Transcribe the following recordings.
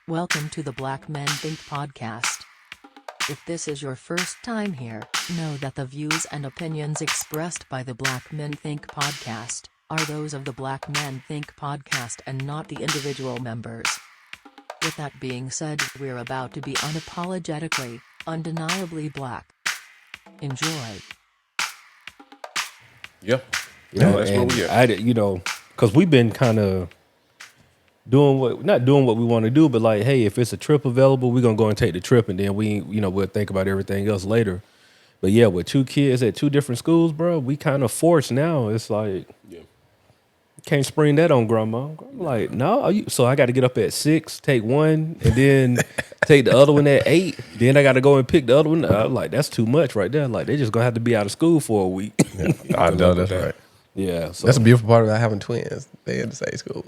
Welcome to the Black Men Think podcast. If this is your first time here, know that the views and opinions expressed by the Black Men Think podcast are those of the Black Men Think podcast and not the individual members. With that being said, we're about to be unapologetically, undeniably black. Enjoy. Yeah, that's where we at. Because we've been kind of not doing what we want to do, but like, hey, if it's a trip available, we're gonna go and take the trip, and then we'll think about everything else later. But yeah, with two kids at two different schools, bro, we kind of forced now. It's like, can't spring that on grandma. I'm like, no, so I got to get up at 6, take one, and then take the other one at 8. Then I got to go and pick the other one. I'm like, that's too much right there. Like, they just gonna have to be out of school for a week. Yeah, I know that's right. Yeah, so That's a beautiful part about having twins. They in the same school.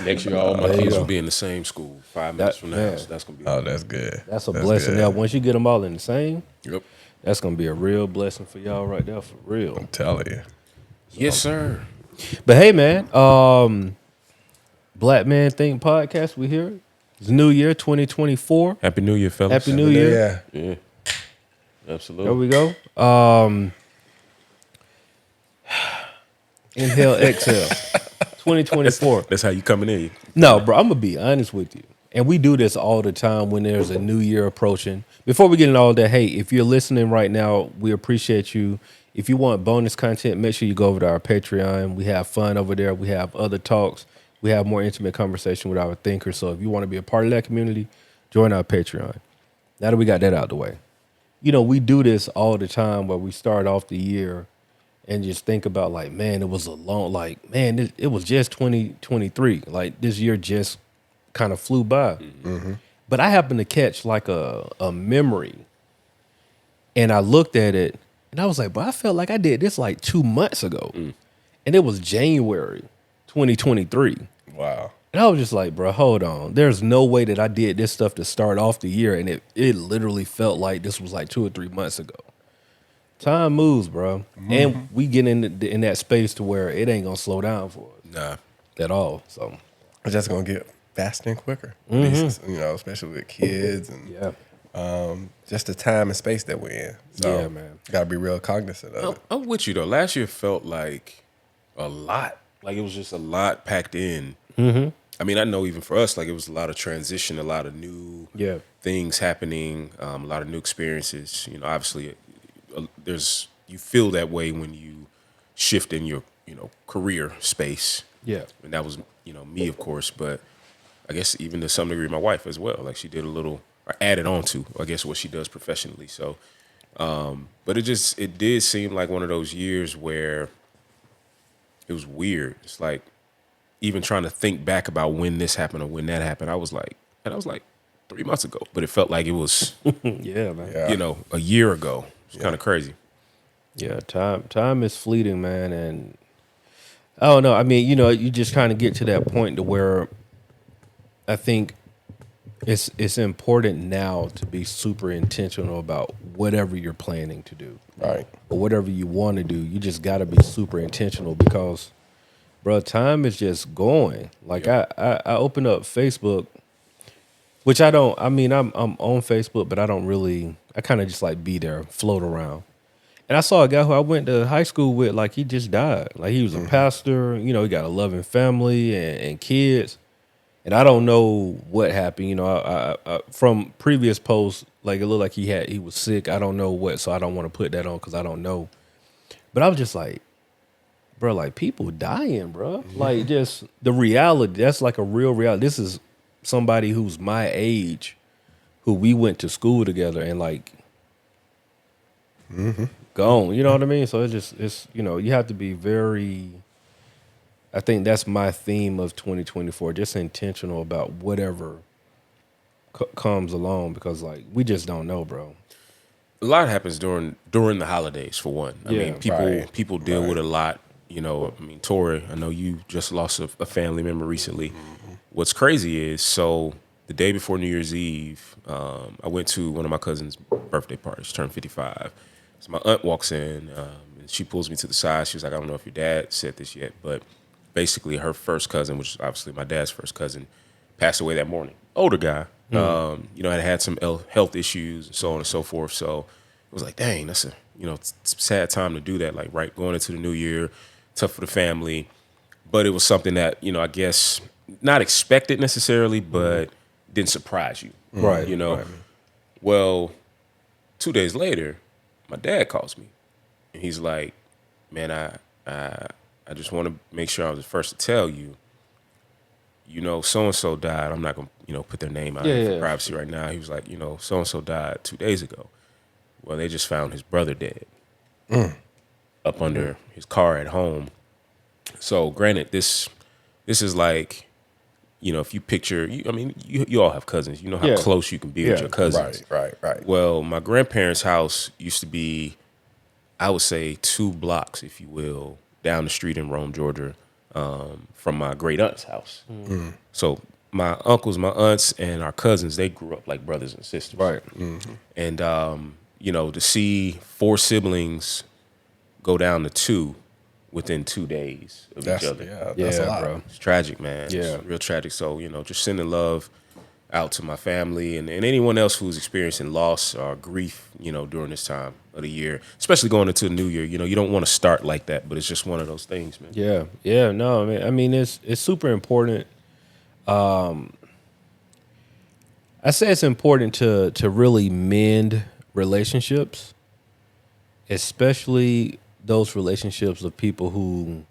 Next year, all my kids will be in the same school. 5 minutes from now, so that's gonna be. Oh, that's good. that's a blessing. good. Now, once you get them all in the same, Yep. that's gonna be a real blessing for y'all right there, for real. I'm telling you. Yes, sir. But hey, man, Black Man Think podcast, we here. It's New Year 2024. Happy New Year, fellas. Happy New Year. Yeah. Yeah, absolutely. There we go. Inhale, exhale. 2024. That's how you coming in. No, bro, I'm gonna be honest with you. And we do this all the time when there's a new year approaching. Before we get into all that, hey, if you're listening right now, we appreciate you. If you want bonus content, make sure you go over to our Patreon. We have fun over there. We have other talks. We have more intimate conversation with our thinkers. So if you want to be a part of that community, join our Patreon. Now that we got that out of the way. We do this all the time where we start off the year and just think about like, man, it was it was just 2023. Like this year just kind of flew by. Mm-hmm. But I happened to catch like a memory, and I looked at it and I was like, but I felt like I did this like 2 months ago. And it was January 2023. Wow. And I was just like, bro, hold on. There's no way that I did this stuff to start off the year. And it literally felt like this was like 2 or 3 months ago. Time moves, bro. Mm-hmm. And we get in that space to where it ain't going to slow down for us. Nah. At all. So It's just going to get faster and quicker. Mm-hmm. Especially with kids and just the time and space that we're in. So, yeah, man. Got to be real cognizant of it. I'm with you though. Last year felt like a lot. Like it was just a lot packed in. Mm-hmm. I mean, I know even for us, like it was a lot of transition, a lot of new things happening, a lot of new experiences. Obviously, you feel that way when you shift in your career space. Yeah, and that was me, of course, but I guess even to some degree my wife as well. Like she did a little or added on to I guess what she does professionally. So, but it did seem like one of those years where it was weird. It's like even trying to think back about when this happened or when that happened. I was like 3 months ago, but it felt like it was yeah, man. Yeah. A year ago. It's kind of crazy. Yeah, time is fleeting, man, and I don't know. I mean, you just kind of get to that point to where I think it's important now to be super intentional about whatever you're planning to do, Right. or whatever you want to do. You just got to be super intentional because, bro, time is just going. Like I open up Facebook, which I don't. I mean, I'm on Facebook, but I don't really. I kind of just like be there, float around. And I saw a guy who I went to high school with, like he just died. Like he was a pastor, he got a loving family and kids. And I don't know what happened. I from previous posts, like it looked like he was sick. I don't know what, so I don't want to put that on because I don't know. But I was just like, bro, like people dying, bro. Like just the reality. That's like a real reality. This is somebody who's my age, who we went to school together and like gone. You know what I mean? So it's you have to be very. I think that's my theme of 2024. Just intentional about whatever comes along because like we just don't know, bro. A lot happens during the holidays for one. I mean, people deal with a lot. I mean, Torri, I know you just lost a family member recently. Mm-hmm. What's crazy is, so the day before New Year's Eve, I went to one of my cousin's birthday parties. She turned 55. So my aunt walks in, and she pulls me to the side. She was like, I don't know if your dad said this yet, but basically her first cousin, which is obviously my dad's first cousin, passed away that morning. Older guy, had some health issues and so on and so forth. So it was like, dang, that's a sad time to do that. Like right going into the new year, tough for the family. But it was something that I guess not expected necessarily, but didn't surprise you, Right? Right. Well, 2 days later, my dad calls me, and he's like, "Man, I just want to make sure I was the first to tell you. So and so died. I'm not gonna put their name out for privacy right now." He was like, so and so died 2 days ago. Well, they just found his brother dead up under his car at home. So, granted, this is like, if you picture, you all have cousins. You know how close you can be with your cousins. Right. Well, my grandparents' house used to be, I would say, 2 blocks, if you will, down the street in Rome, Georgia, from my great aunt's house. So my uncles, my aunts, and our cousins, they grew up like brothers and sisters. Right. And, to see 4 siblings go down to 2 within 2 days of each other. Yeah, that's a lot. Bro. It's tragic, man. Yeah. It's real tragic. So, just sending love out to my family and anyone else who's experiencing loss or grief, during this time of the year, especially going into the new year. You don't want to start like that, but it's just one of those things, man. Yeah. No, man. I mean, it's super important. I say it's important to really mend relationships, especially those relationships of people who,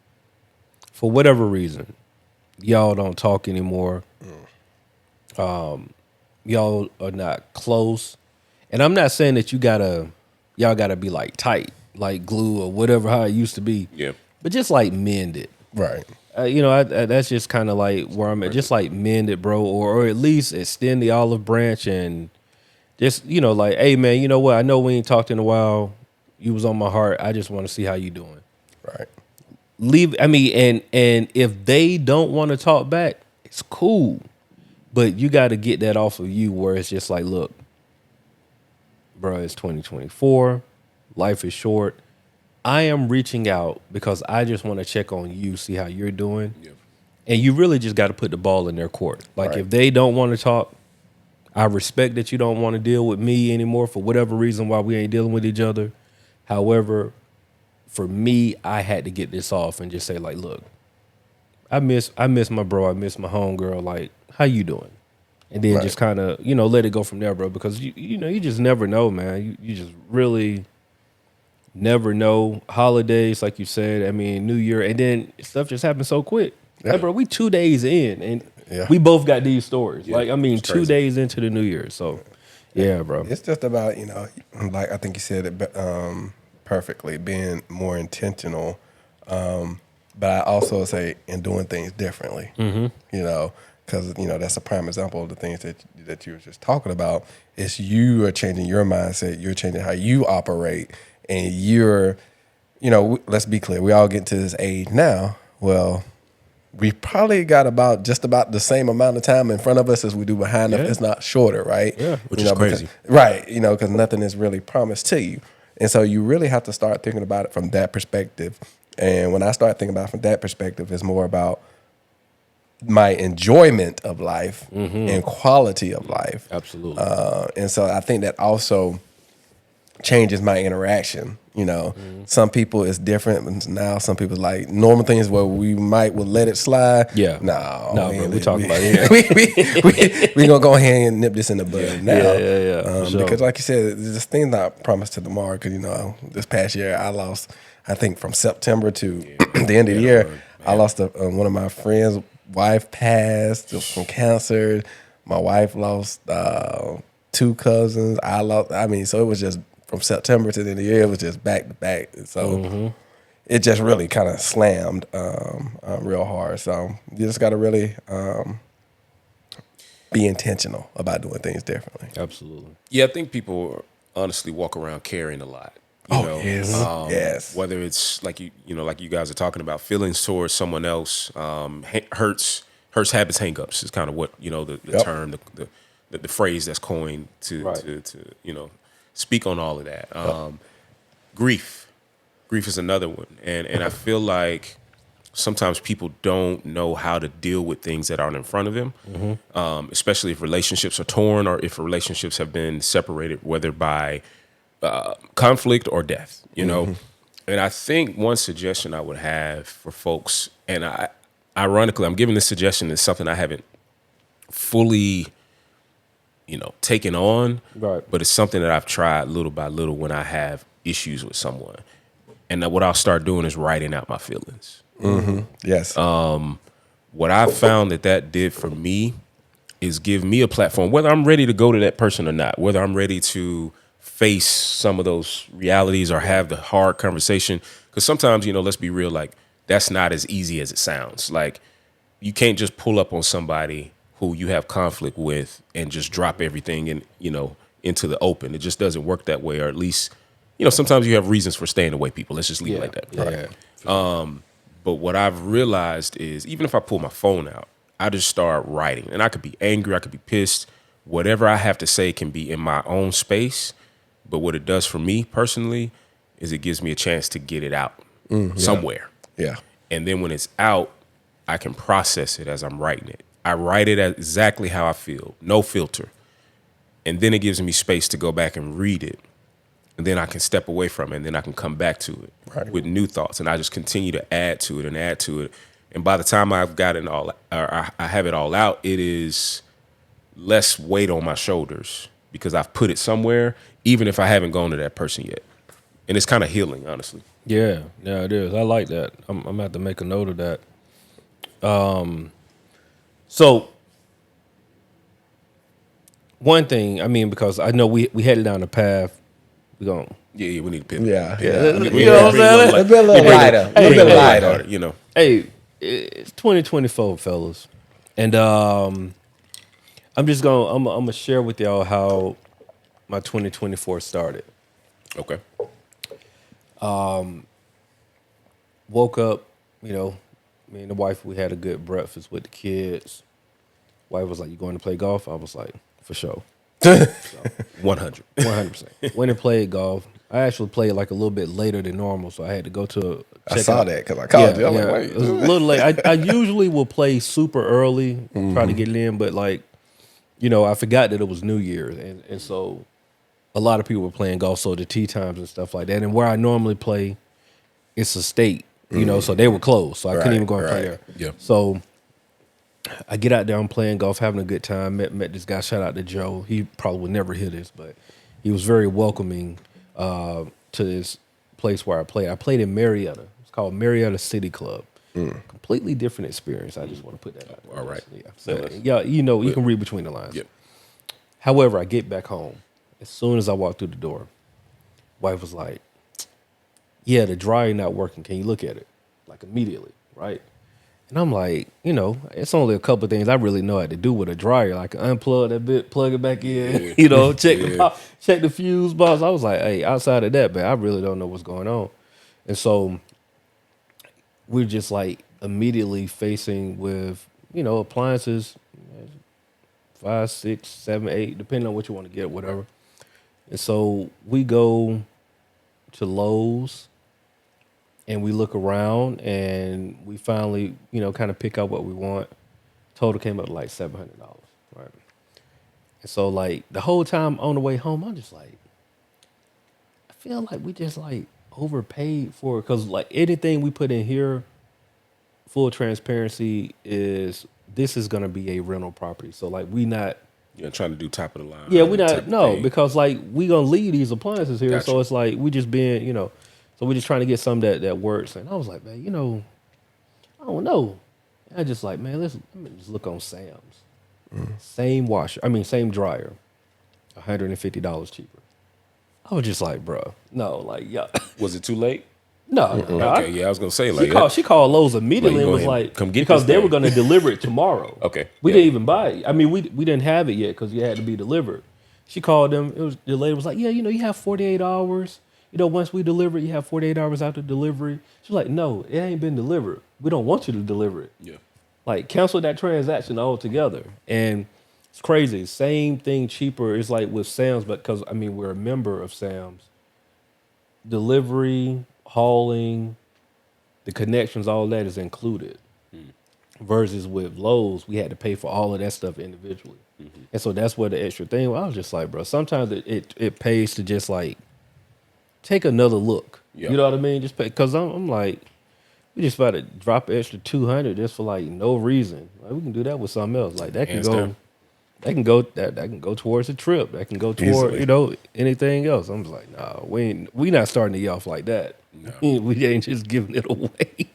for whatever reason, y'all don't talk anymore. Y'all are not close. And I'm not saying that y'all gotta be like tight, like glue or whatever, how it used to be. Yeah. But just like mend it. Right. That's just kind of like where I'm at. Just like mend it, bro, or at least extend the olive branch and just, like, hey, man, you know what? I know we ain't talked in a while. You was on my heart. I just want to see how you doing. Right. And if they don't want to talk back, it's cool. But you got to get that off of you where it's just like, look, bro, it's 2024. Life is short. I am reaching out because I just want to check on you, see how you're doing. Yeah. And you really just got to put the ball in their court. Like, Right. if they don't want to talk, I respect that you don't want to deal with me anymore for whatever reason why we ain't dealing with each other. However, for me, I had to get this off and just say, like, look, I miss my bro. I miss my homegirl. Like, how you doing? And then just kind of, let it go from there, bro. Because, you just never know, man. You just really never know. Holidays, like you said, New Year. And then stuff just happens so quick. Yeah. Like, bro, we 2 days in and we both got these stories. Yeah, Like, 2 crazy. days into the New Year. So, yeah, bro. It's just about, like I think you said it perfectly, being more intentional. But I also say in doing things differently, because, that's a prime example of the things that you were just talking about. Is you are changing your mindset. You're changing how you operate. And you're, let's be clear. We all get to this age now. Well, we probably got just about the same amount of time in front of us as we do behind us. It's not shorter, right? Yeah, which is crazy. Because nothing is really promised to you. And so you really have to start thinking about it from that perspective. And when I start thinking about it from that perspective, it's more about my enjoyment of life and quality of life. Absolutely. And so I think that also changes my interaction. Some people it's different. Now some people like normal things where we would let it slide. Yeah. No, bro, we talking about it. we gonna go ahead and nip this in the bud now. Yeah. For sure. Because like you said, this thing's not promised to tomorrow. Because this past year I lost, I think from September to the end of the year, I lost one of my friends' wife passed from cancer. My wife lost 2 cousins. I lost. So it was just. From September to the end of the year, it was just back to back. So it just really kind of slammed real hard. So you just got to really be intentional about doing things differently. Absolutely. Yeah, I think people honestly walk around carrying a lot. Yes. Whether it's like like you guys are talking about, feelings towards someone else, hurts, habits, hangups is kind of what the term, the phrase that's coined to speak on all of that. Grief is another one, and I feel like sometimes people don't know how to deal with things that aren't in front of them, especially if relationships are torn or if relationships have been separated, whether by conflict or death, you know. And I think one suggestion I would have for folks, and ironically, I'm giving this suggestion as something I haven't fully, taken on, Right. but it's something that I've tried little by little when I have issues with someone. And what I'll start doing is writing out my feelings. Yes. What I found that did for me is give me a platform, whether I'm ready to go to that person or not, whether I'm ready to face some of those realities or have the hard conversation. Because sometimes, let's be real, like that's not as easy as it sounds. Like you can't just pull up on somebody who you have conflict with and just drop everything into the open. It just doesn't work that way, or at least, sometimes you have reasons for staying away, people. Let's just leave it like that. Yeah. But what I've realized is even if I pull my phone out, I just start writing. And I could be angry, I could be pissed. Whatever I have to say can be in my own space. But what it does for me personally is it gives me a chance to get it out somewhere. Yeah. And then when it's out, I can process it as I'm writing it. I write it exactly how I feel, no filter. And then it gives me space to go back and read it. And then I can step away from it, and then I can come back to it with new thoughts. And I just continue to add to it and add to it. And by the time I've got it all, or I have it all out, it is less weight on my shoulders because I've put it somewhere, even if I haven't gone to that person yet. And it's kind of healing, honestly. Yeah, it is. I like that. I'm gonna have to make a note of that. So one thing, I mean, because I know we headed down the path. We going. Yeah, we need to pivot. Yeah. You know what I'm saying? It'll be a little lighter. Hey, A little bit hey, lighter. Hey, it's 2024, fellas, and I'm gonna share with y'all how my 2024 started. Okay. Woke up, me and the wife, we had a good breakfast with the kids. Wife was like, "You going to play golf?" I was like, "For sure." 100. 100%. Went and played golf. I actually played like a little bit later than normal, so I had to go to. I saw that because I called you. I'm like, wait. It was a little late. I usually will play super early, try to get it in, but like, I forgot that it was New Year's, and so a lot of people were playing golf, so the tee times and stuff like that. And where I normally play, it's a state, so they were closed, so I couldn't even go and play there. Yeah. So I get out there, I'm playing golf, having a good time. Met this guy. Shout out to Joe. He probably would never hear this, but he was very welcoming to this place where I play. I played in Marietta. It's called Marietta City Club. Completely different experience. I just want to put that out there. All right. Yeah. You can read between the lines. Yep. However, I get back home. As soon as I walk through the door, wife was like, "Yeah, the dryer not working. Can you look at it?" Like immediately, right? And I'm like, it's only a couple of things I really know how to do with a dryer. Like unplug that bit, plug it back in, check the fuse box. I was like, hey, outside of that, man, I really don't know what's going on. And so we're just like immediately facing with, appliances, 5, 6, 7, 8, depending on what you want to get, whatever. And so we go to Lowe's. And we look around, and we finally, kind of pick out what we want. Total came up to like $700, right? And so, like, the whole time on the way home, I'm just like, I feel like we just like overpaid for it, because like anything we put in here, full transparency, this is gonna be a rental property. So like we not. You're trying to do top of the line. Yeah, we not because like we gonna leave these appliances here, Gotcha. so it's like we just being So we're just trying to get something that works. And I was like, man, I don't know. And I just like, man, let me just look on Sam's. Same same dryer, $150 cheaper. I was just like, bro, no, like, yeah. Was it too late? No. Okay, I was gonna say like she called Lowe's immediately and was like, come get because this they thing. were going to deliver it tomorrow. Okay. We didn't even buy it. I mean, we didn't have it yet because it had to be delivered. She called them. The lady was like, yeah, you have 48 hours. Once we deliver it, you have 48 hours after delivery. She's like, no, it ain't been delivered. We don't want you to deliver it. Yeah. Like, cancel that transaction altogether. And it's crazy. Same thing, cheaper. It's like with Sam's, but because, we're a member of Sam's. Delivery, hauling, the connections, all that is included. Versus with Lowe's, we had to pay for all of that stuff individually. And so that's where the extra thing, I was just like, bro, sometimes it pays to just like take another look. Yep. You know what I mean? Just because I'm like, we just about to drop an extra $200 just for like no reason. Like, we can do that with something else. Like that can Hands go, down. that can go towards a trip. That can go toward Easily. Anything else. I'm just like, nah, we not starting the year off like that. No. We ain't just giving it away.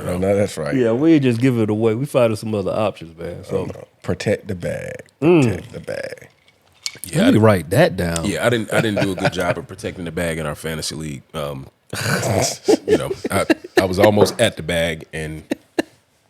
No, that's right. Yeah, we ain't just giving it away. We finding some other options, man. So No. Protect the bag. Protect the bag. let me write that down. Yeah, I didn't do a good job of protecting the bag in our fantasy league. I was almost at the bag and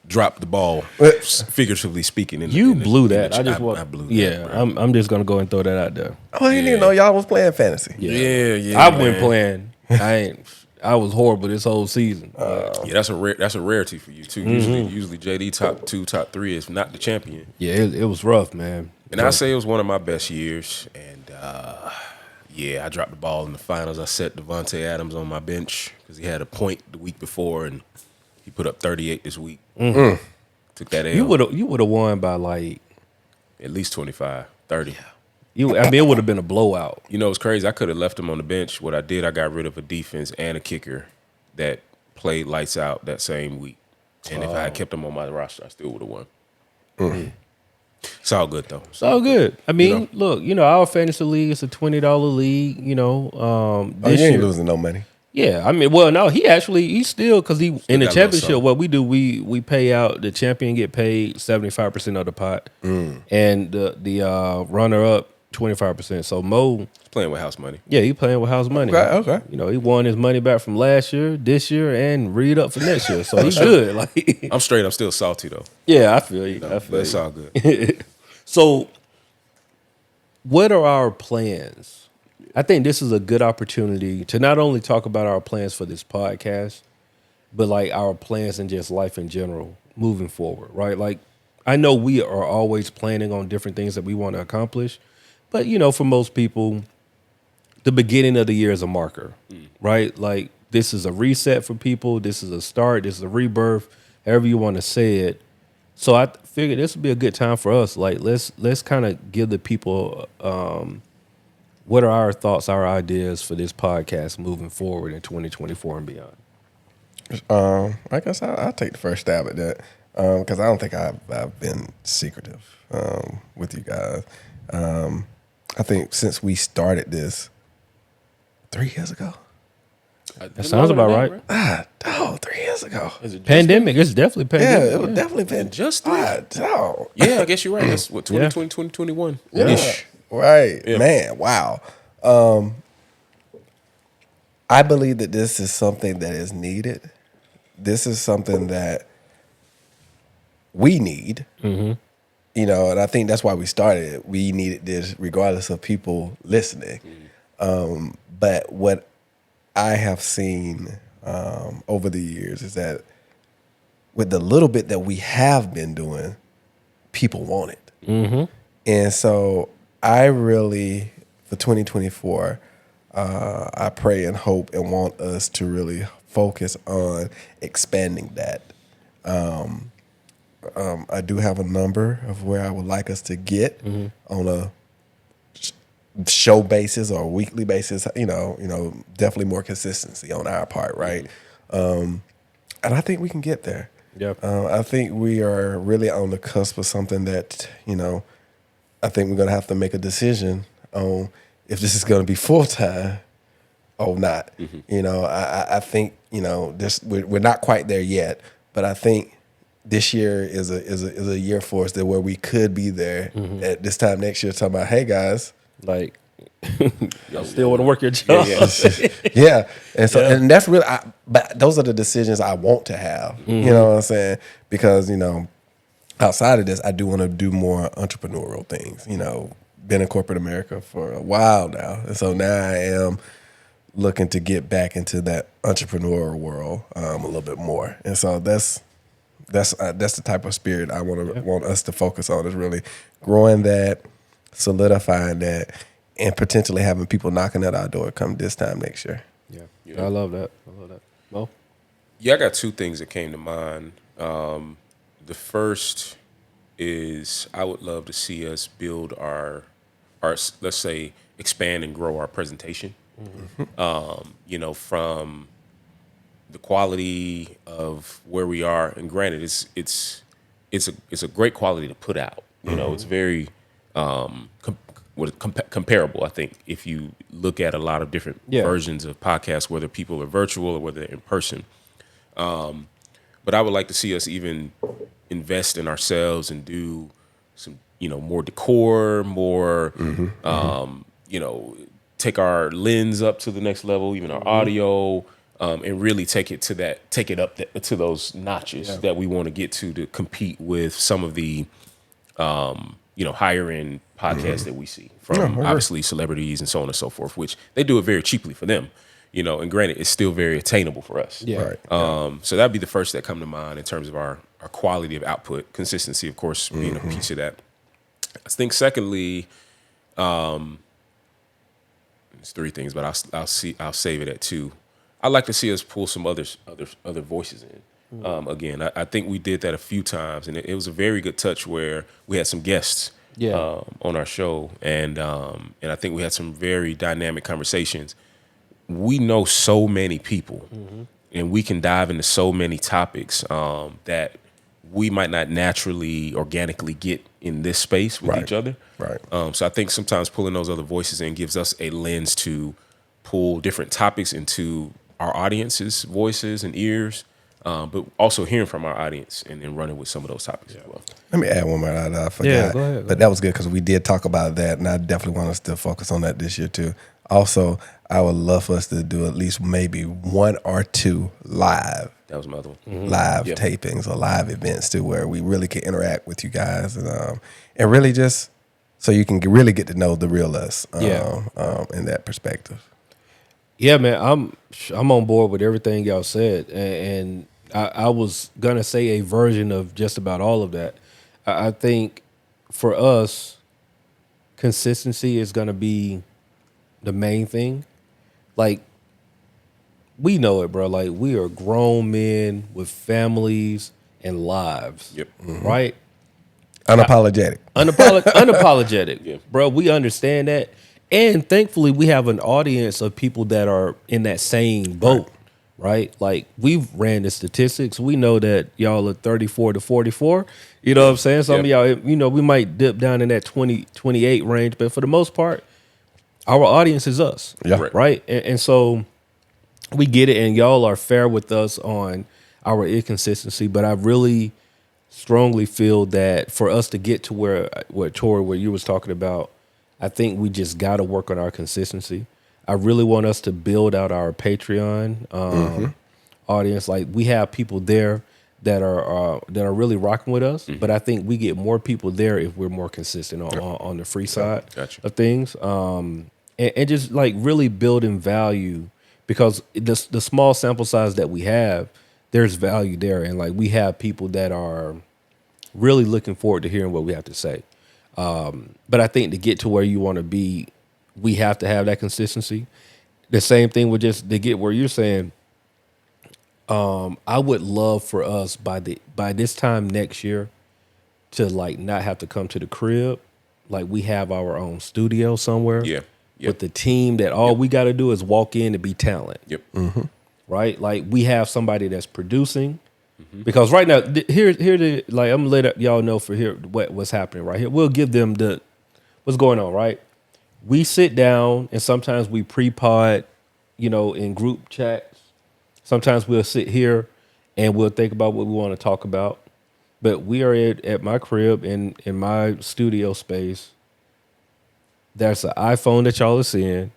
dropped the ball, figuratively speaking. You blew that. I blew that. Yeah, bro. I'm just gonna go and throw that out there. Oh, I didn't even know y'all was playing fantasy. Yeah. I've been man. playing. I was horrible this whole season. Yeah, that's a rarity for you too. Usually JD top 2, top 3 is not the champion. Yeah, it was rough, man. And I say it was one of my best years. And I dropped the ball in the finals. I set Devontae Adams on my bench because he had a point the week before, and he put up 38 this week. Took that L. You would have won by like At least 25, 30. it would have been a blowout. You know, it's crazy. I could have left him on the bench. What I did, I got rid of a defense and a kicker that played lights out that same week. And if I had kept him on my roster, I still would have won. It's all good, though. It's all good. I mean, look, our fantasy league is a $20 league. This You ain't year, losing no money. yeah. I mean, well, no, he's still because he in the got a little championship. something. What we do, we pay out the champion get paid 75% of the pot, and the runner up 25%. So Mo, He's playing with house money. yeah, he playing with house money. Okay. He won his money back from last year, this year, and read up for next year. So he's good. Like, I'm straight. I'm still salty, though. yeah, I feel you. But it's all good. So, what are our plans? I think this is a good opportunity to not only talk about our plans for this podcast, but like our plans and just life in general moving forward, right? Like, I know we are always planning on different things that we want to accomplish, but for most people, the beginning of the year is a marker, right? Like, this is a reset for people. This is a start. This is a rebirth, however you want to say it. So I figured this would be a good time for us. Like, let's kind of give the people what are our thoughts, our ideas for this podcast moving forward in 2024 and beyond. I guess I'll take the first stab at that because I don't think I've been secretive with you guys. I think since we started this 3 years ago. That sounds about right. 3 years ago. Pandemic. It's definitely Yeah, pandemic. it would definitely been Just dog. Yeah, I guess you're right. That's what, 2020, 2021 ish. Right. Yeah. Man, wow. I believe that this is something that is needed. This is something that we need. And I think that's why we started it. We needed this regardless of people listening. But what I have seen over the years is that with the little bit that we have been doing, people want it. And so I really, for 2024, I pray and hope and want us to really focus on expanding that. I do have a number of where I would like us to get on a show basis or weekly basis. Definitely more consistency on our part, right? And I think we can get there. Yeah. I think we are really on the cusp of something that, I think we're going to have to make a decision on if this is going to be full-time or not. I think, we're not quite there yet, but I think this year is a year for us that where we could be there at this time next year talking about, hey, guys. Like, y'all still want to work your job. Yeah. And so, and that's really, but those are the decisions I want to have. You know what I'm saying? Because, outside of this, I do want to do more entrepreneurial things. Been in corporate America for a while now. And so now I am looking to get back into that entrepreneurial world a little bit more. And so that's the type of spirit I want us to focus on, is really growing that, solidifying that, and potentially having people knocking at our door come this time next year. Yeah. I love that. Well, Yeah, I got two things that came to mind. The first is I would love to see us build our let's say expand and grow our presentation. From the quality of where we are, and granted, it's a great quality to put out. It's very comparable. I think if you look at a lot of different versions of podcasts, whether people are virtual or whether they're in person. But I would like to see us even invest in ourselves and do some, more decor, more, take our lens up to the next level, even our audio, and really take it up to those notches that we want to get to compete with some of the, higher end podcasts that we see from obviously celebrities and so on and so forth, which they do it very cheaply for them. And granted, it's still very attainable for us. Yeah. Right. So that'd be the first that come to mind in terms of our quality of output, consistency, of course, being a piece of that. I think secondly, it's three things, but I'll save it at two. I'd like to see us pull some other voices in. Again, I think we did that a few times, and it was a very good touch where we had some guests on our show, and I think we had some very dynamic conversations. We know so many people, and we can dive into so many topics that we might not naturally, organically get in this space with each other. Right. So I think sometimes pulling those other voices in gives us a lens to pull different topics into our audience's voices and ears, but also hearing from our audience and then running with some of those topics as well. Let me add one more that I forgot. Yeah, go ahead. But that was good because we did talk about that, and I definitely want us to focus on that this year too. Also, I would love for us to do at least maybe one or two live That was my other one. live tapings or live events too, where we really can interact with you guys and really just so you can really get to know the real us in that perspective. Yeah, man, I'm on board with everything y'all said, and I was gonna say a version of just about all of that. I think for us, consistency is gonna be the main thing. Like, we know it, bro. Like, we are grown men with families and lives. Yep. Right? Unapologetic. Unapologetic. Bro, we understand that. And thankfully, we have an audience of people that are in that same boat, right? Like, we've ran the statistics. We know that y'all are 34 to 44. You know what I'm saying? Some of y'all, we might dip down in that 20, 28 range. But for the most part, our audience is us, right? And so we get it, and y'all are fair with us on our inconsistency. But I really strongly feel that for us to get to where Torri, where you was talking about, I think we just got to work on our consistency. I really want us to build out our Patreon audience. Like, we have people there that are really rocking with us, but I think we get more people there if we're more consistent on the free side of things. And just like really building value, because the small sample size that we have, there's value there. And like, we have people that are really looking forward to hearing what we have to say. But I think to get to where you want to be, we have to have that consistency. The same thing with just to get where you're saying, I would love for us by this time next year to like not have to come to the crib. Like, we have our own studio somewhere. Yeah. With the team that all we got to do is walk in and be talent. Yep. Right? Like, we have somebody that's producing. Because right now, here I'm gonna let y'all know for here what's happening right here. We'll give them what's going on, right? We sit down and sometimes we pre-pod, in group chats. Sometimes we'll sit here and we'll think about what we want to talk about. But we are at my crib in my studio space. There's an iPhone that y'all are seeing.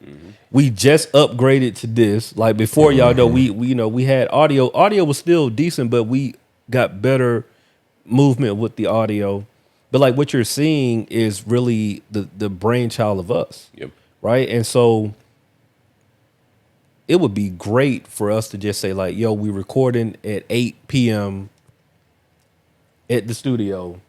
We just upgraded to this. Like, before, y'all know, we had audio. Audio was still decent, but we got better movement with the audio. But like, what you're seeing is really the brainchild of us. Yep. Right? And so it would be great for us to just say like, yo, we recording at 8 p.m. at the studio.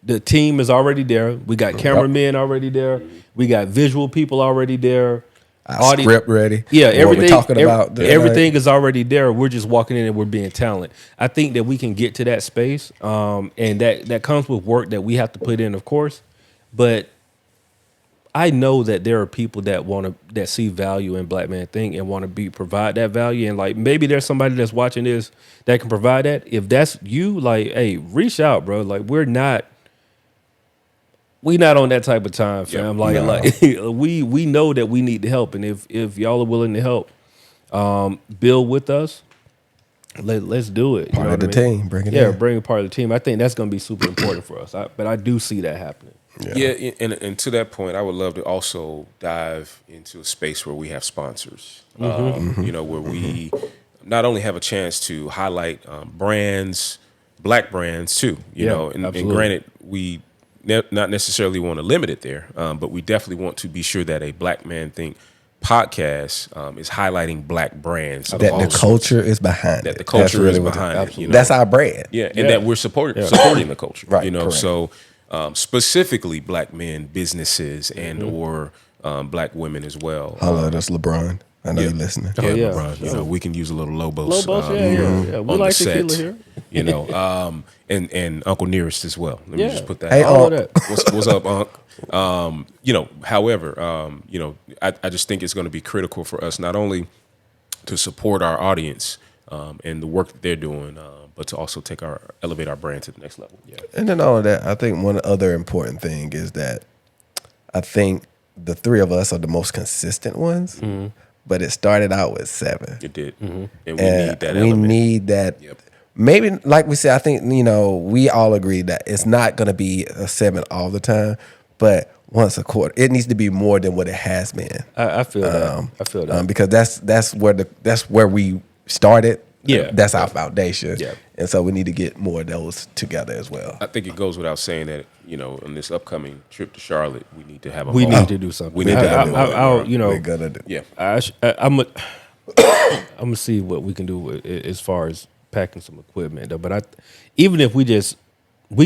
The team is already there. We got cameramen already there. We got visual people already there. our script ready. Yeah, what everything. we're talking about. Everything is already there. We're just walking in and we're being talented. I think that we can get to that space, and that comes with work that we have to put in, of course. But I know that there are people that see value in Black Man Think and want to provide that value. And like maybe there's somebody that's watching this that can provide that. If that's you, like, hey, reach out, bro. Like we're not on that type of time, fam. Like we know that we need the help, and if y'all are willing to help, build with us. Let's do it. Part of the team, bring it in. Yeah, bring a part of the team. I think that's going to be super important for us. But I do see that happening. Yeah, and to that point, I would love to also dive into a space where we have sponsors. You know, where we not only have a chance to highlight brands, Black brands too. You know, and granted, we not necessarily want to limit it there, but we definitely want to be sure that a Black Man Think podcast is highlighting Black brands. That the culture is behind that it. the culture That's is really behind it. You know? That's our brand. Yeah, and that we're supporting the culture. Right, You know, correct. so specifically Black men, businesses, and or Black women as well. Holla at us, LeBron. I know you're listening. Yeah, yeah. LeBron. You know, we can use a little Lobos. Lobos, yeah. We on like the tequila set, here. You know, and Uncle Nearest as well. Let me just put that. Hey, out. All of that. What's up, Unc? You know, however, you know, I just think it's going to be critical for us not only to support our audience and the work that they're doing, but to also elevate our brand to the next level. Yeah. And then all of that, I think one other important thing is that I think the three of us are the most consistent ones, but it started out with 7. It did, and we And need that. we element. need that. Yep. Maybe, like we said, I think, you know, we all agree that it's not going to be a 7 all the time, but once a quarter, it needs to be more than what it has been. I feel that. I feel that. Because that's where we started. Yeah. That's our foundation. Yeah. And so we need to get more of those together as well. I think it goes without saying that, you know, on this upcoming trip to Charlotte, we need to have a we moment. need to do something. We need to have a moment. I'll, you know, We're gonna do. Yeah. I'm gonna see what we can do as far as packing some equipment though. But even if we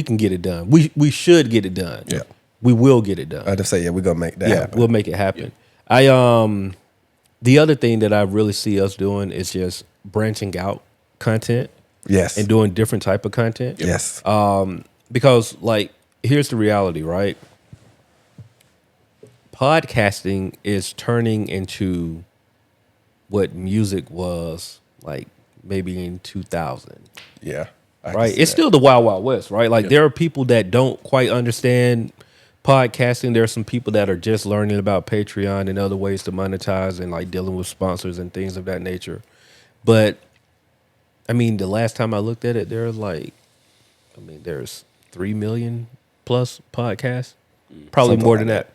can get it done. We should get it done. Yeah. We will get it done. I just say, yeah, we're gonna make that happen. We'll make it happen. Yeah. The other thing that I really see us doing is just branching out content Yes. and doing different type of content. Yes. Because like here's the reality, right? Podcasting is turning into what music was like maybe in 2000. Yeah. I can Right? see It's that. still the Wild Wild West, right? Like there are people that don't quite understand podcasting. There are some people that are just learning about Patreon and other ways to monetize and like dealing with sponsors and things of that nature. But I mean, the last time I looked at it, there's 3 million plus podcasts, probably Something more like than that.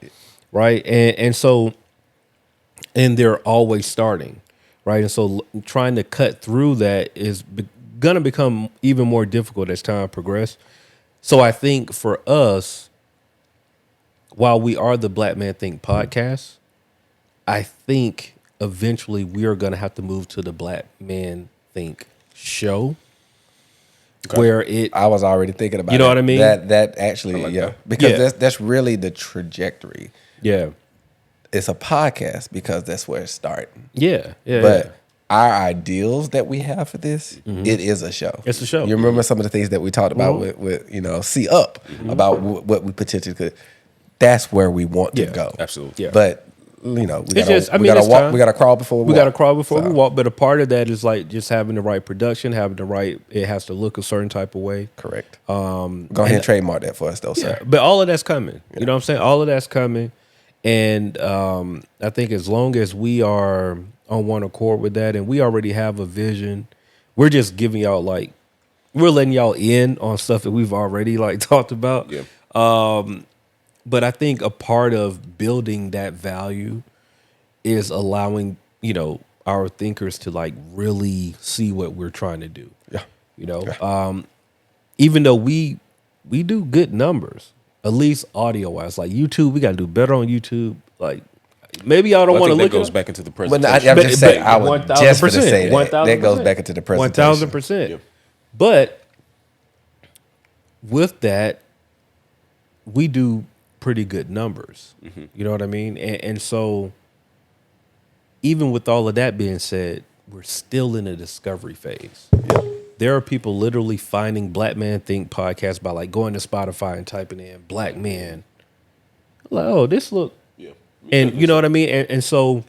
Right. And so, and they're always starting. Right. And so trying to cut through that is going to become even more difficult as time progresses. So I think for us, while we are the Black Man Think podcast, I think eventually we are going to have to move to the Black Man Think show. Okay. Where I was already thinking about it. You know what I mean? That actually, like yeah. that. Because that's really the trajectory. Yeah. It's a podcast because that's where it's starting. Yeah. Yeah. But our ideals that we have for this, it is a show. It's a show. You remember some of the things that we talked about with you know, See Up, about what we potentially could. That's where we want to go. Absolutely. Yeah. But you know, we It's gotta, just, I we mean, gotta it's walk. time. We gotta crawl before we We walk. got to crawl before So, we walk. But a part of that is like just having the right production, having the right, it has to look a certain type of way. Correct. Go ahead and trademark that for us, though, sir. Yeah, but all of that's coming. You know what I'm saying? All of that's coming. And I think as long as we are on one accord with that and we already have a vision, we're just giving y'all like, we're letting y'all in on stuff that we've already like talked about. Yeah. But I think a part of building that value is allowing, you know, our thinkers to like really see what we're trying to do. Yeah. You know, even though we do good numbers, at least audio wise, like YouTube, we got to do better on YouTube. Like maybe y'all don't want to that look goes at back into the But presentation. I just say I would just to say that. 1000%. That goes back into the presentation. 1000%. But with that, we do pretty good numbers. You know what I mean? And so even with all of that being said, we're still in a discovery phase. There are people literally finding Black Man Think podcast by like going to Spotify and typing in Black Men. Like, oh, this look. Yeah. And you know what I mean? And so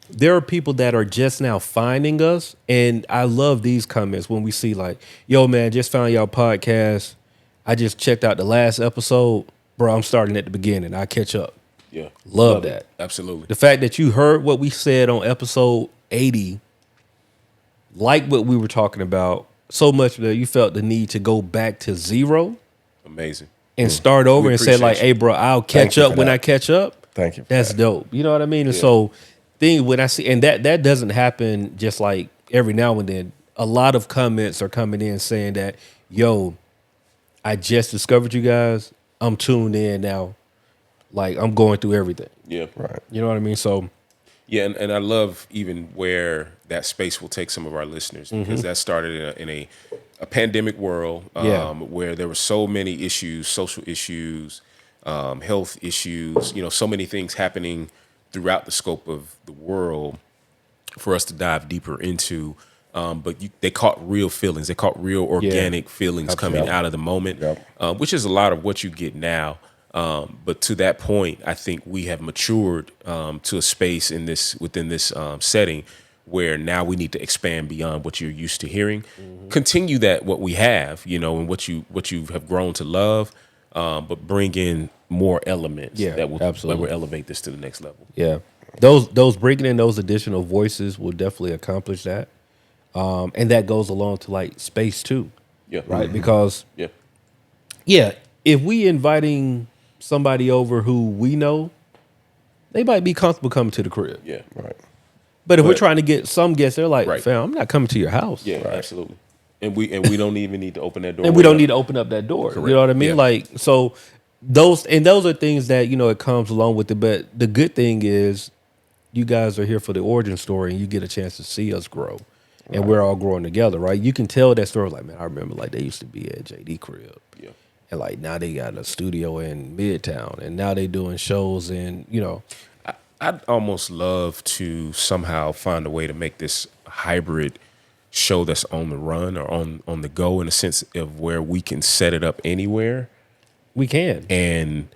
there are people that are just now finding us. And I love these comments when we see like, yo, man, just found y'all podcast. I just checked out the last episode. Bro, I'm starting at the beginning. I'll catch up. Yeah. Love that. Absolutely. The fact that you heard what we said on episode 80, like what we were talking about, so much that you felt the need to go back to zero Amazing. and start over We and say like, appreciate hey, bro, I'll catch you up for when that. I catch up. Thank you. For That's that. dope. You know what I mean? And so when I see, and that doesn't happen just like every now and then. A lot of comments are coming in saying that, yo, I just discovered you guys. I'm tuned in now. Like I'm going through everything. Yeah. Right. You know what I mean? So Yeah, and I love even where that space will take some of our listeners because that started in a pandemic world where there were so many issues, social issues, health issues, so many things happening throughout the scope of the world for us to dive deeper into. But they caught real feelings. They caught real organic feelings coming out of the moment, which is a lot of what you get now. But to that point, I think we have matured to a space within this setting where now we need to expand beyond what you're used to hearing. Continue what we have, and what you have grown to love, but bring in more elements that will elevate this to the next level. yeah, those bringing in those additional voices will definitely accomplish that, and that goes along to like space too, Yeah. right? Because Yeah. if we inviting somebody over who we know, they might be comfortable coming to the crib. Yeah. Right. But if we're trying to get some guests, they're like, Right. fam, I'm not coming to your house. Yeah. Absolutely. And we don't even need to open that door. And we don't need to open up that door. You know what I mean? Yeah. Like, so those are things that, it comes along with it. But the good thing is you guys are here for the origin story and you get a chance to see us grow. And we're all growing together, right? You can tell that story like, man, I remember like they used to be at JD crib. Yeah. And like now they got a studio in Midtown and now they doing shows in, I'd almost love to somehow find a way to make this hybrid show that's on the run or on the go in a sense of where we can set it up anywhere. we can. And,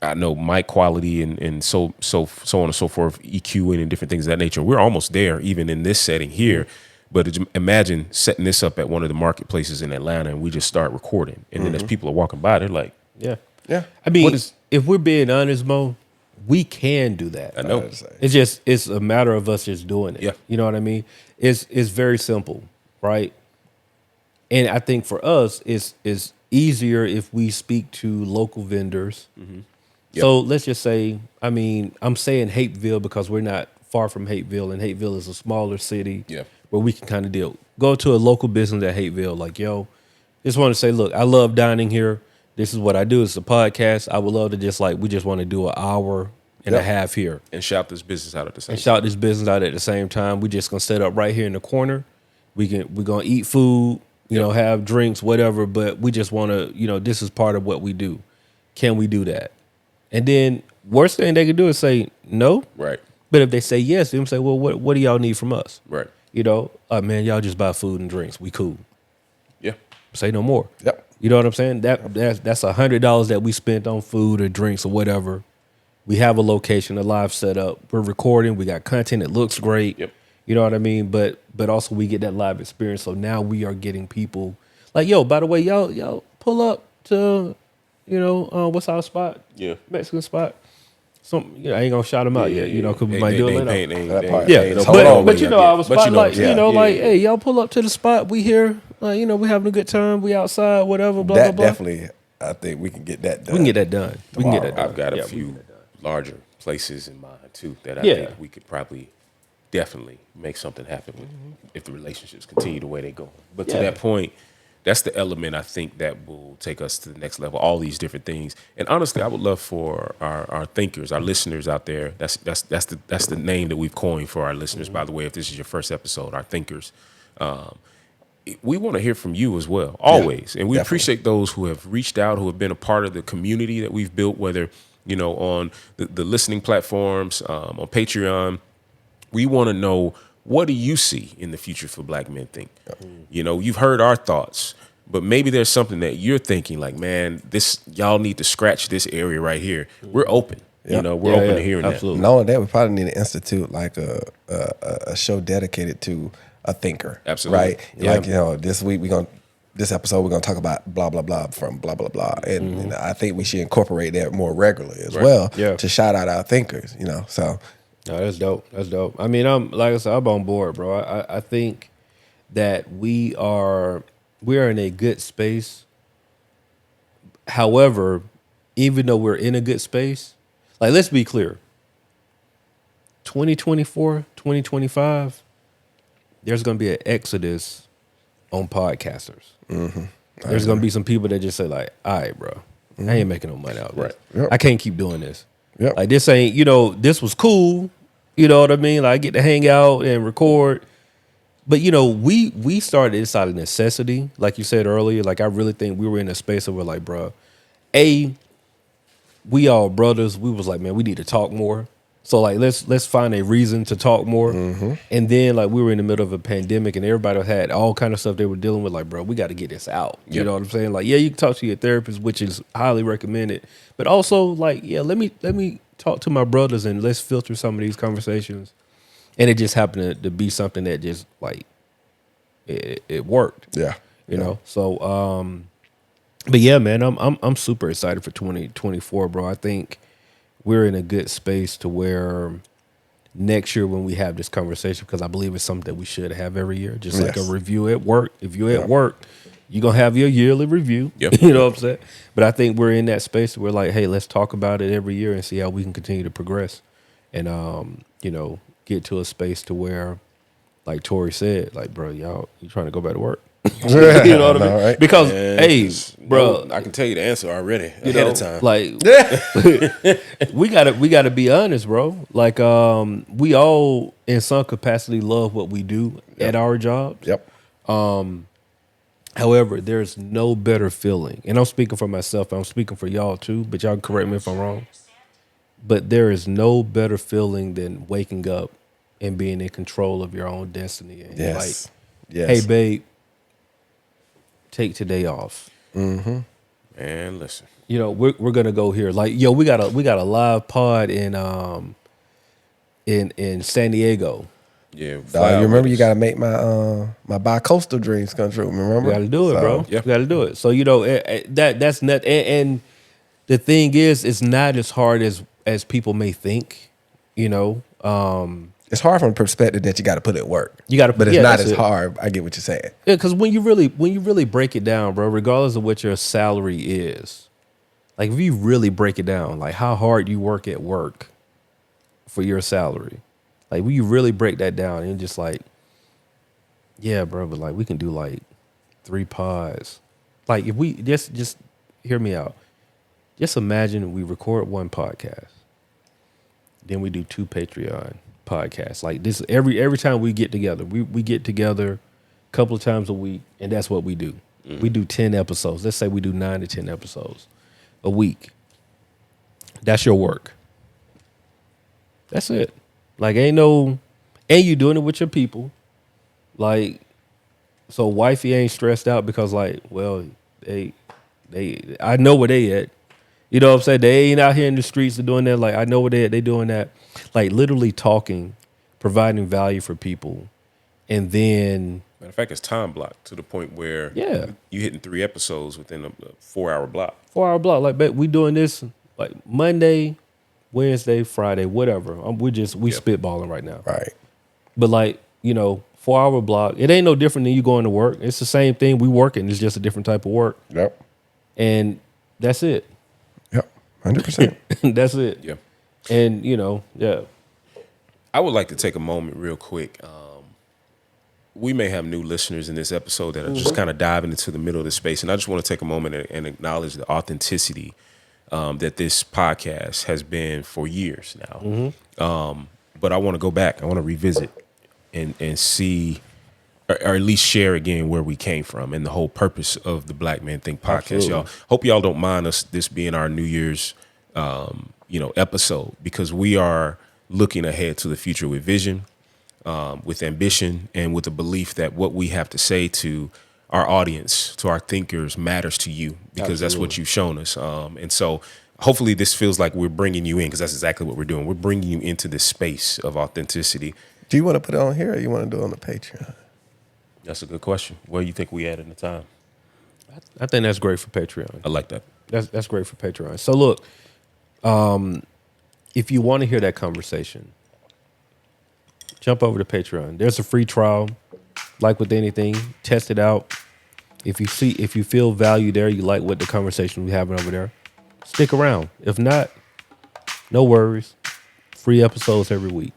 I know mic quality and so on and so forth, EQing and different things of that nature. We're almost there even in this setting here. But imagine setting this up at one of the marketplaces in Atlanta and we just start recording. And then as people are walking by, they're like, Yeah. Yeah. I mean, if we're being honest, Mo, we can do that. I know. It's a matter of us just doing it. Yeah. You know what I mean? It's very simple, right? And I think for us, it's easier if we speak to local vendors. Yep. So let's just say, I'm saying Hapeville because we're not far from Hapeville, and Hapeville is a smaller city where we can kind of go to a local business at Hapeville, like, yo, just want to say, look, I love dining here. This is what I do. It's a podcast. I would love to we just want to do an hour and a half here. and shout this business out at the same And shout this business out at the same time. We just gonna set up right here in the corner. We're gonna eat food, have drinks, whatever, but we just wanna, this is part of what we do. Can we do that? And then worst thing they could do is say no. Right. But if they say yes, then say, well, what do y'all need from us? Right. Man, y'all just buy food and drinks. We cool. Yeah. Say no more. Yep. You know what I'm saying? That's $100 that we spent on food or drinks or whatever. We have a location, a live setup. We're recording. We got content that looks great. Yep. You know what I mean? But also we get that live experience. So now we are getting people like, yo, by the way, y'all pull up to, what's our spot? Yeah. Mexican spot. I ain't gonna shout them out yet, because we might do it later. But our spot, hey, y'all pull up to the spot. We here, we having a good time. We outside, whatever, blah, blah, blah. Definitely, I think we can get that done. We can get that done. I've got a few larger places in mind too that I think we could probably definitely make something happen with if the relationships continue the way they go. But to that point, that's the element I think that will take us to the next level. All these different things, and honestly, I would love for our thinkers, our listeners out there. That's the name that we've coined for our listeners. By the way, if this is your first episode, our thinkers. We want to hear from you as well, always. And we appreciate those who have reached out, who have been a part of the community that we've built, whether, on the listening platforms, on Patreon, We want to know, what do you see in the future for Black Men Think? You know, you've heard our thoughts, but maybe there's something that you're thinking like, man, y'all need to scratch this area right here. We're open. You know, we're open to hearing absolutely. Not only that, we probably need to institute like a show dedicated to a thinker. Absolutely. Right? Yeah. Like, you know, this episode we're gonna talk about blah blah blah from blah blah blah. And I think we should incorporate that more regularly as well to shout out our thinkers, you know. So no, that's dope. That's dope. I mean, like I said, I'm on board, bro. I think that we are in a good space. However, even though we're in a good space, like, let's be clear. 2024, 2025, there's going to be an exodus on podcasters. There's going to be some people that just say like, all right, bro, I ain't making no money out of this. Yep. I can't keep doing this. Yep. Like, this ain't, you know, this was cool. You know what I mean? Like, I get to hang out and record. But, you know, we started this out of necessity. Like you said earlier, like, I really think we were in a space where we're like, bro, we all brothers. We was like, man, we need to talk more. So like, let's find a reason to talk more. And then like, we were in the middle of a pandemic, and everybody had all kind of stuff they were dealing with. Like, bro, we got to get this out. You know what I'm saying? Like, yeah, you can talk to your therapist, which is highly recommended. But also, like, yeah, let me talk to my brothers and let's filter some of these conversations. And it just happened to be something that just like it worked. yeah. You know. So but yeah, man, I'm super excited for 2024, bro. I think we're in a good space to where next year when we have this conversation, because I believe it's something that we should have every year, just like a review at work. If you're at work, you're going to have your yearly review. You know what I'm saying? But I think we're in that space where like, hey, let's talk about it every year and see how we can continue to progress and, you know, get to a space to where, like Torri said, like, bro, you trying to go back to work? You know what I mean? Right? Because, hey, bro, I can tell you the answer already you ahead know, of time. like, we gotta be honest, bro. Like, we all in some capacity love what we do at our jobs. However, there's no better feeling, and I'm speaking for myself. I'm speaking for y'all too, but y'all can correct me if I'm wrong. But there is no better feeling than waking up and being in control of your own destiny. And you're like, hey, babe, take today off. Man, listen. You know, we're gonna go here. Like, yo, we got a live pod in San Diego. Yeah, you remember you got to make my bi-coastal dreams come true. Remember, We got to do it, bro. Yeah. We got to do it. So you know that's not. And the thing is, it's not as hard as people may think. You know, it's hard from the perspective that you got to put it work. You got to, but it's not as hard. I get what you're saying. Yeah, because when you really break it down, bro, regardless of what your salary is, like if you really break it down, like how hard you work at work for your salary, like when you really break that down, and just like, yeah, bro, but like we can do like 3 pods. Like if we just hear me out. Just imagine we record 1 podcast, then we do 2 Patreon podcasts. Like this, every time we get together, we get together a couple of times a week, and that's what we do. We do 10 episodes. Let's say we do 9 to 10 episodes a week. That's your work. That's it. Like and you doing it with your people. Like, so wifey ain't stressed out because like, well, they I know where they at. You know what I'm saying? They ain't out here in the streets doing that. Like, I know where they at. They doing that. Like, literally talking, providing value for people. And then... Matter of fact, it's time blocked to the point where you hitting 3 episodes within a 4-hour block. 4-hour block. Like, bet we doing this like Monday, Wednesday, Friday, whatever. We spitballing right now. Right. But like, you know, 4-hour block. It ain't no different than you going to work. It's the same thing. We working. It's just a different type of work. Yep. And that's it. Yep. 100%. That's it. Yeah. And, you know, yeah. I would like to take a moment real quick. We may have new listeners in this episode that are just kind of diving into the middle of the space. And I just want to take a moment and acknowledge the authenticity that this podcast has been for years now. But I want to go back. I want to revisit and see, or at least share again where we came from and the whole purpose of the Black Men Think podcast. Absolutely. Y'all, hope y'all don't mind this being our New Year's episode, because we are looking ahead to the future with vision. with ambition and with the belief that what we have to say to our audience, to our thinkers, matters to you, because that's what you've shown us. And so hopefully this feels like we're bringing you in, because that's exactly what we're doing. We're bringing you into this space of authenticity. Do you want to put it on here or you want to do it on the Patreon? That's a good question. Where do you think we at in the time? I think that's great for Patreon. I like that. That's great for Patreon. So look, if you want to hear that conversation, jump over to Patreon. There's a free trial. Like with anything, test it out. If you feel value there, you like what the conversation we're having over there, stick around. If not, no worries. Free episodes every week.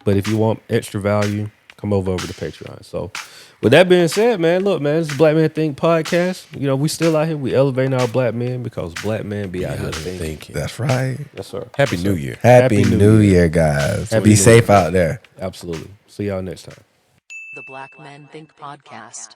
But if you want extra value, come over to Patreon. So with that being said, man, look, man, this is Black Men Think podcast. You know, we still out here. We elevating our black men because black men be out here thinking. That's right. Yes, sir. Happy New Year. Happy New Year, guys. Happy Be New safe Year. out there. Absolutely. See y'all next time. The Black Men Think Podcast.